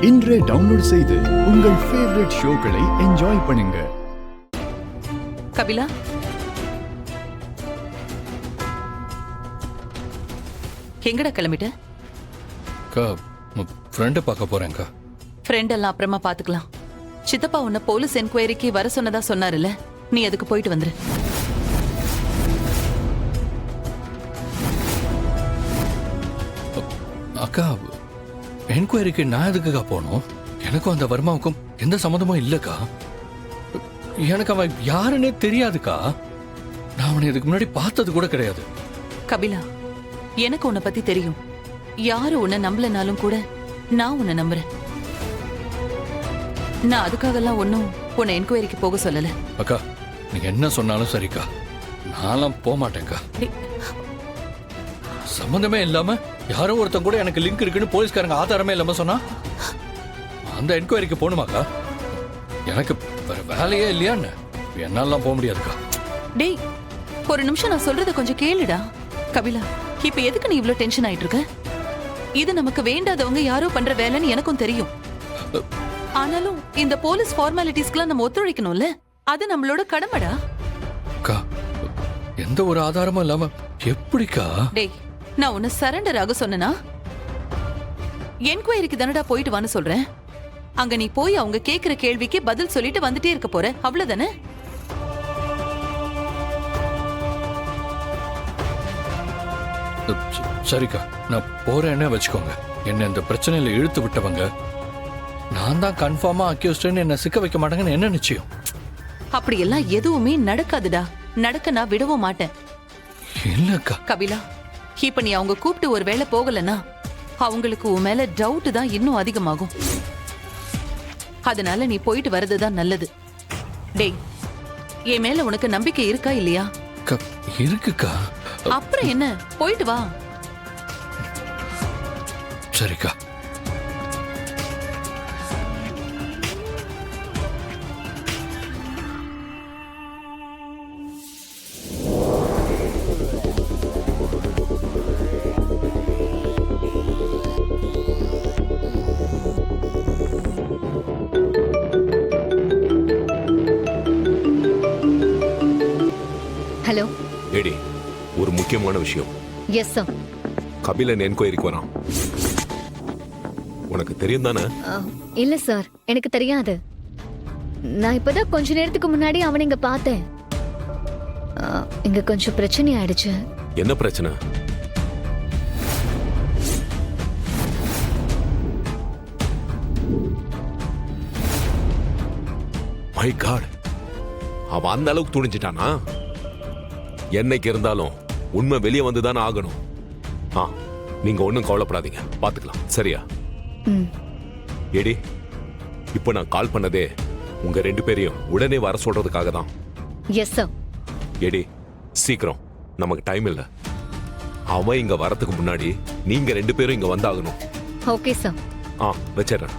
இன்றே டவுன்லோட் செய்து உங்கள் ஃபேவரட் ஷோக்களை என்ஜாய் பண்ணுங்க. கபிலா, எங்கடா கிளம்பிட்ட? ஃப்ரெண்டை பார்க்க போறேன்க்கா. ஃப்ரெண்ட் எல்லாம் அப்புறமா பாத்துக்கலாம். சித்தப்பா உன்னை போலீஸ் என்கொயரிக்கு வர சொன்னதா சொன்னாருல்ல, நீ அதுக்கு போயிட்டு வந்துரு. அக்கா, என்கொயரிக்கு நான் எதுக்குக்கா போகணும்? எனக்கும் அந்த வர்மாவுக்கும் எந்த சம்மந்தமும் இல்லக்கா. எனக்கு அவன் யாருன்னே தெரியாதுக்கா. நான் அவனை இதுக்கு முன்னாடி பார்த்தது கூட கிடையாது. கபிலா, எனக்கு உன்னை பத்தி தெரியும். யாரு உன்னை நம்பலனாலும் கூட நான் உன்னை நம்புறேன். நான் அதுக்காகலாம் ஒன்னும் உன்னை என்கொயரிக்கு போக சொல்லல. அக்கா, நீங்க என்ன சொன்னாலும் சரிக்கா, நான்லாம் போக மாட்டேன்க்கா. சம்பந்தமே இல்லாம யாரோ ஒருத்தன் கூட எனக்கு லிங்க் இருக்குன்னு போலீஸ்காரங்க ஆதாரமே இல்லாம சொன்னா அந்த என்கொயரிக்கு போகணுமாக்கா? எனக்கு வேலையே இல்லையான்னு என்னாலாம் போக முடியாதுக்கா. டேய், ஒரு நிமிஷம் நான் சொல்றத கொஞ்சம் கேளுடா. கபிலா, இப்ப எதுக்கு நீ இவ்ளோ டென்ஷன் ஆயிட்டு இருக்க? இது நமக்கு வேண்டாதவங்க யாரோ பண்ற வேலைன்னு எனக்கும் தெரியும். ஆனாலும் இந்த போலீஸ் ஃபார்மாலிட்டிஸ்க்குலாம் நம்ம ஒத்துழைக்கணும்ல, அது நம்மளோட கடமைடா. அக்கா, எந்த ஒரு ஆதாரமும் இல்லாம எப்படிக்கா? டேய், நான் உன்னை சரண்டர் ஆக சொன்னா? என்கொயரிக்கு தானடா போயிட்டு வான்னு சொல்றேன். அங்க நீ போய் அவங்க கேக்குற கேள்விக்கு பதில் சொல்லிட்டு வந்துட்டே இருக்க போற, அவ்வளவுதானே? சரிக்கா, நான் போறேன்னு வச்சுக்கோங்க. என்ன இந்த பிரச்சனையில இழுத்து விட்டவங்க நான் தான் கன்ஃபார்மா அக்யூஸ்ட்னு என்ன சிக்க வைக்க மாட்டாங்கன்னு என்ன நிச்சயம்? அப்படி எல்லாம் எதுவுமே நடக்காதுடா. நடக்க நான் விடவும் மாட்டேன். இல்லக்கா. கபிலா, இப்ப நீ அவங்க கூப்பிட்டு ஒரு வேளை போகலன்னா அவங்களுக்கு உன் மேல டவுட் தான் இன்னும் அதிகமாகும். அதனால நீ போயிட்டு வர்றதுதான் நல்லது. டேய், என் மேல உனக்கு நம்பிக்கை இருக்கா இல்லையா? இருக்குக்கா. அப்புறம் என்ன, போயிட்டு வா. சரிக்கா. ஹலோ. ஏடி, ஒரு முக்கியமான விஷயம். Yes sir. கபிலன் என்கொயரிக்கு வரான். உனக்கு தெரியும் தானே? இல்ல சார், எனக்கு தெரியாது. நான் இப்பதான் கொஞ்ச நேரத்துக்கு முன்னாடி அவனை இங்க பார்த்தேன். இங்க கொஞ்சம் பிரச்சனை ஆயிடுச்சு. என்ன பிரச்சனை? மை காட், அவன் அந்த அளவுக்கு துணிஞ்சிட்டானா? என்னைக்கு இருந்தாலும் உண்மை வெளியே வந்துதானே ஆகணும். நீங்க ஒன்னும் கவலைப்படாதீங்க, பாத்துக்கலாம். சரியா? ஏடி, இப்ப நான் கால் பண்ணதே உங்க 2 பேரையும் உடனே வர சொல்றதுக்காக தான். Yes sir. ஏடி, சீக்கிரம், நமக்கு டைம் இல்ல. அவன் இங்க வரதுக்கு முன்னாடி நீங்க 2 பேரும் இங்க வந்தாகணும். Okay sir. வச்சிடறேன்.